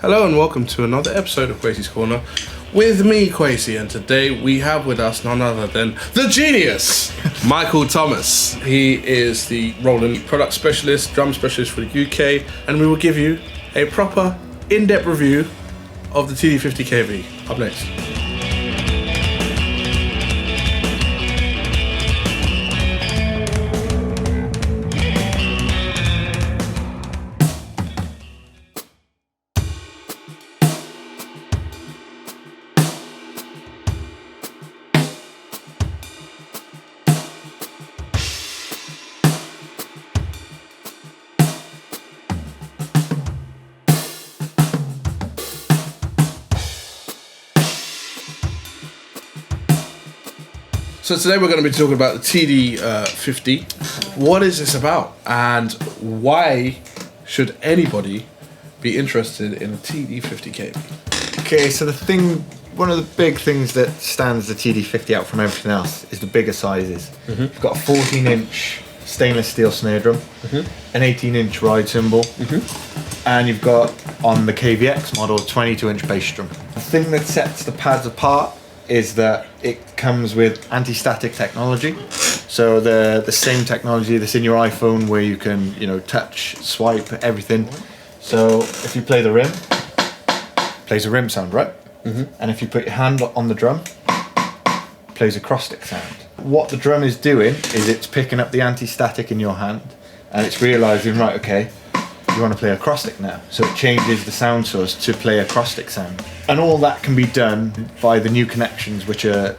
Hello and welcome to another episode of Quasey's Corner with me, Quasey, and today we have with us none other than the genius, Michael Thomas. He is the Roland product specialist, drum specialist for the UK, and we will give you a proper, in-depth review of the TD-50KV. Up next. So today we're going to be talking about the TD-50. What is this about, and why should anybody be interested in a TD-50KV? Okay, so one of the big things that stands the TD-50 out from everything else is the bigger sizes. You've got a 14-inch stainless steel snare drum, an 18-inch ride cymbal, and you've got, on the KVX model, a 22-inch bass drum. The thing that sets the pads apart is that it comes with anti-static technology. So the same technology that's in your iPhone, where you can, touch, swipe, everything. So if you play the rim, it plays a rim sound, right? And if you put your hand on the drum, it plays a cross-stick sound. What the drum is doing is it's picking up the anti-static in your hand, and it's realizing, right, okay, you want to play a cross-stick now. So it changes the sound source to play a cross-stick sound. And all that can be done by the new connections, which are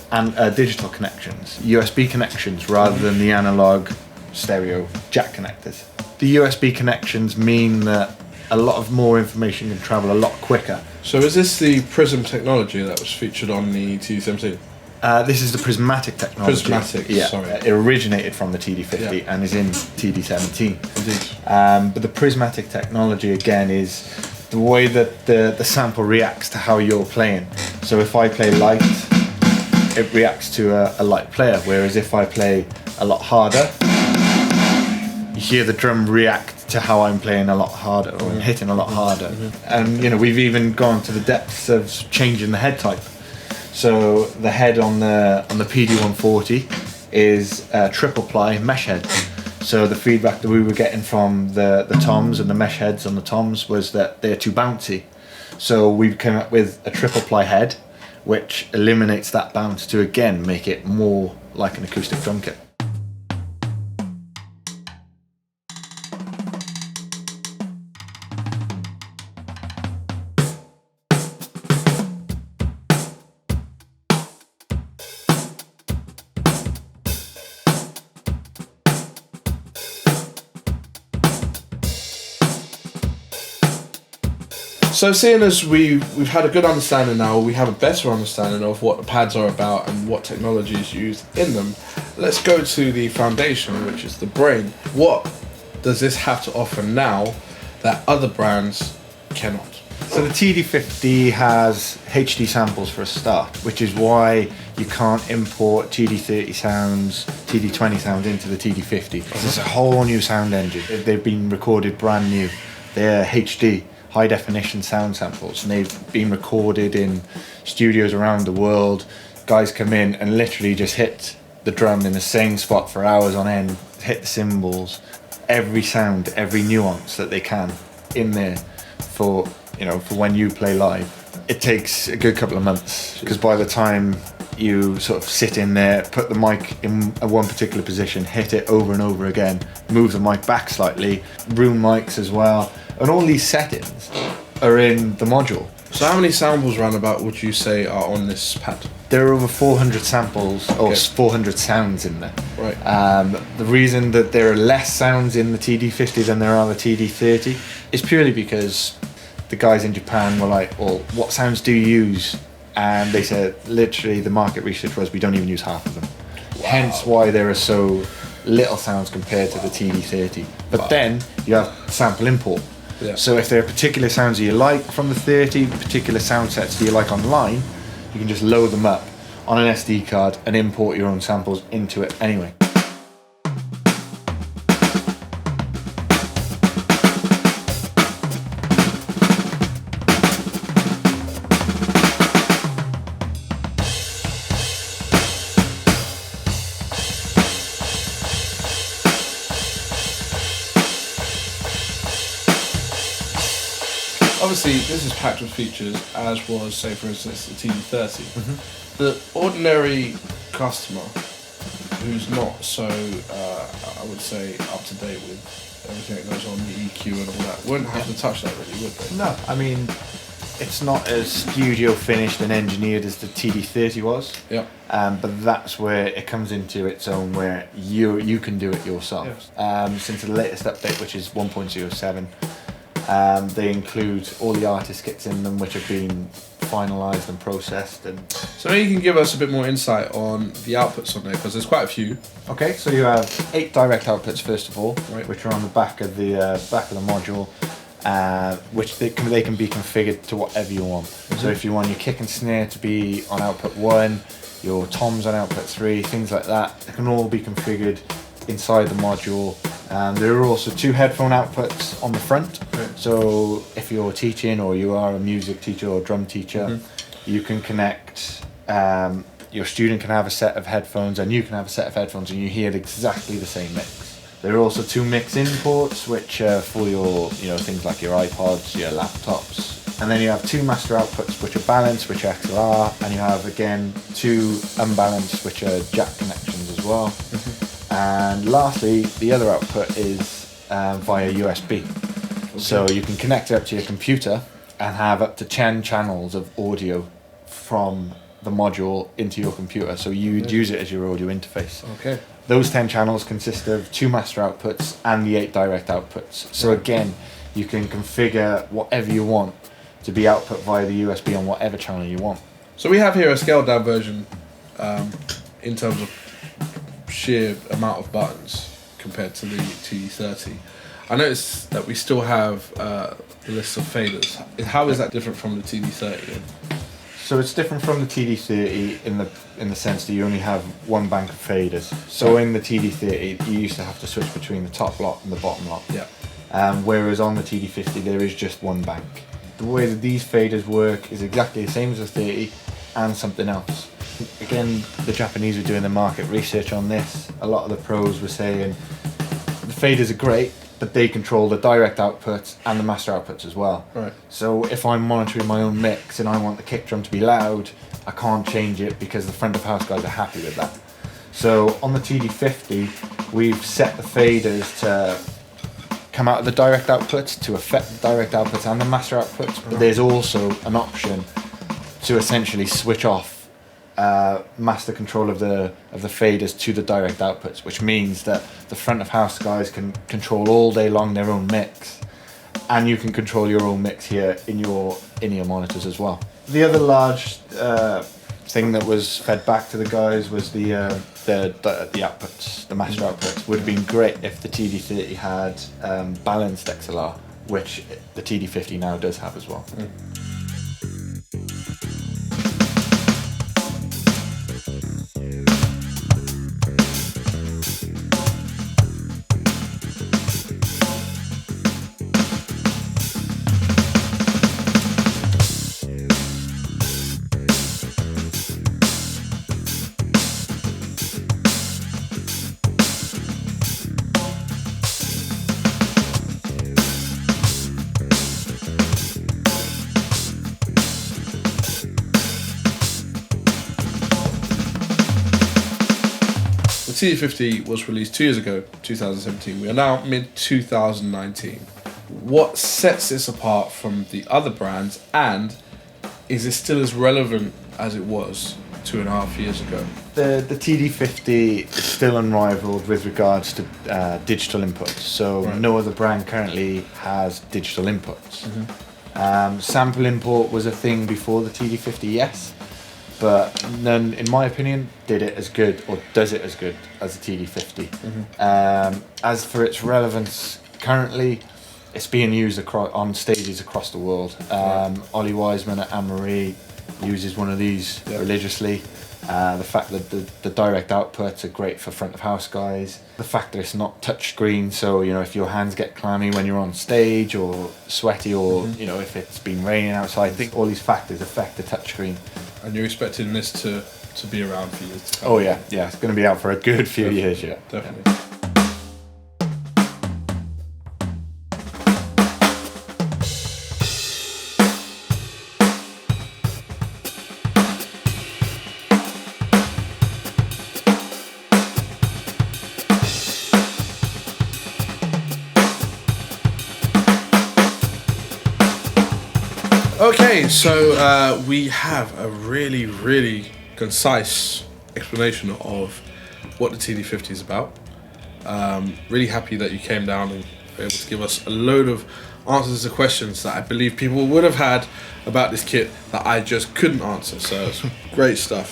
digital connections, USB connections, rather than the analog stereo jack connectors. The USB connections mean that a lot of more information can travel a lot quicker. So is this the Prism technology that was featured on the TD-17? This is the prismatic technology. Prismatic, sorry. It originated from the TD-50 and is in TD-17. Indeed. But the prismatic technology, again, is the way that the sample reacts to how you're playing. So if I play light, it reacts to a light player, whereas if I play a lot harder, you hear the drum react to how I'm playing a lot harder, or I'm hitting a lot harder. And we've even gone to the depths of changing the head type. So the head on the PD-140 is a triple ply mesh head. So the feedback that we were getting from the toms and the mesh heads on the toms was that they're too bouncy. So we've come up with a triple ply head, which eliminates that bounce to again make it more like an acoustic drum kit. So seeing as we've had a good understanding now, we have a better understanding of what the pads are about and what technology is used in them, let's go to the foundation, which is the brain. What does this have to offer now that other brands cannot? So the TD-50 has HD samples for a start, which is why you can't import TD-30 sounds, TD-20 sounds into the TD-50. It's a whole new sound engine. They've been recorded brand new. They're HD, high definition sound samples, and they've been recorded in studios around the world. Guys come in and literally just hit the drum in the same spot for hours on end, hit the cymbals, every sound, every nuance that they can in there for when you play live. It takes a good couple of months, because by the time you sort of sit in there, put the mic in one particular position, hit it over and over again, move the mic back slightly, room mics as well, and all these settings are in the module. So how many samples roundabout would you say are on this pad? There are over 400 samples, or 400 sounds in there. Right. The reason that there are less sounds in the TD-50 than there are the TD-30 is purely because the guys in Japan were like, well, what sounds do you use? And they said, literally, the market research was, we don't even use half of them. Wow. Hence why there are so little sounds compared to the TD-30. But then you have sample import. Yeah. So if there are particular sounds that you like from the 30, particular sound sets that you like online, you can just load them up on an SD card and import your own samples into it anyway. obviously this is packed with features, as was, say, for instance, the TD-30. The ordinary customer who's not so, I would say, up to date with everything that goes on, the EQ and all that, wouldn't have to touch that really, would they? No, I mean, it's not as studio finished and engineered as the TD-30 was. Yeah. But that's where it comes into its own, where you can do it yourself. Yes. Since the latest update, which is 1.07, they include all the artist kits in them, which have been finalised and processed. And so maybe you can give us a bit more insight on the outputs on there, because there's quite a few. okay, so you have 8 direct outputs first of all, Right. which are on the back of the module. Which they can be configured to whatever you want. So if you want your kick and snare to be on output 1, your toms on output 3, things like that, they can all be configured inside the module. There are also 2 headphone outputs on the front. Right. So if you're teaching, or you are a music teacher or drum teacher, you can connect. Your student can have a set of headphones, and you can have a set of headphones, and you hear exactly the same mix. There are also 2 mix-in ports, which are for your, things like your iPods, your laptops. And then you have 2 master outputs, which are balanced, which are XLR, and you have, again, 2 unbalanced, which are jack connections as well. And lastly, the other output is via USB. Okay. So you can connect it up to your computer and have up to 10 channels of audio from the module into your computer. So you'd use it as your audio interface. Okay. Those 10 channels consist of 2 master outputs and the 8 direct outputs. So again, you can configure whatever you want to be output via the USB on whatever channel you want. So we have here a scaled down version in terms of sheer amount of buttons compared to the TD-30. I noticed that we still have the list of faders. How is that different from the TD-30? So it's different from the TD-30 in the sense that you only have 1 bank of faders. So in the TD-30, you used to have to switch between the top lot and the bottom lot. Yeah. Whereas on the TD-50, there is just 1 bank. The way that these faders work is exactly the same as the 30 and something else. Again, the Japanese were doing the market research on this. A lot of the pros were saying the faders are great, but they control the direct outputs and the master outputs as well. Right. So if I'm monitoring my own mix and I want the kick drum to be loud, I can't change it because the front of house guys are happy with that. So on the TD-50, we've set the faders to come out of the direct outputs to affect the direct outputs and the master outputs, but there's also an option to essentially switch off master control of the faders to the direct outputs, which means that the front of house guys can control all day long their own mix, and you can control your own mix here in your monitors as well. The other large thing that was fed back to the guys was the outputs, the master outputs. Would have been great if the TD-30 had balanced XLR, which the TD-50 now does have as well. The TD-50 was released 2 years ago, 2017. We are now mid-2019. What sets this apart from the other brands, and is it still as relevant as it was 2.5 years ago? The TD-50 is still unrivaled with regards to digital inputs. So no other brand currently has digital inputs. Sample import was a thing before the TD-50, yes, but none, in my opinion, did it as good or does it as good as the TD-50. As for its relevance, currently it's being used on stages across the world. Ollie Wiseman at Anne-Marie uses one of these religiously. The fact that the direct outputs are great for front of house guys. The fact that it's not touch screen, so if your hands get clammy when you're on stage or sweaty, or if it's been raining outside, I think all these factors affect the touch screen. And you're expecting this to be around for years to come? Oh yeah, it's going to be out for a good few years, yeah. Definitely. Okay, so we have a really, really concise explanation of what the TD-50 is about. Really happy that you came down and were able to give us a load of answers to questions that I believe people would have had about this kit that I just couldn't answer. So it's great stuff.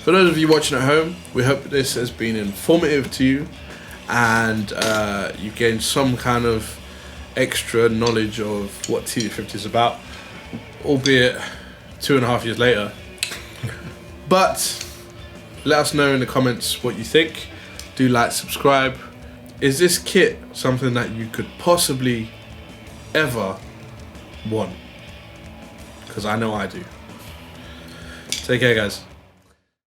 For those of you watching at home, we hope this has been informative to you and you gained some kind of extra knowledge of what TD-50 is about, albeit 2.5 years later. But let us know in the comments what you think. Do like, subscribe. Is this kit something that you could possibly ever want? Because I know I do. Take care, guys.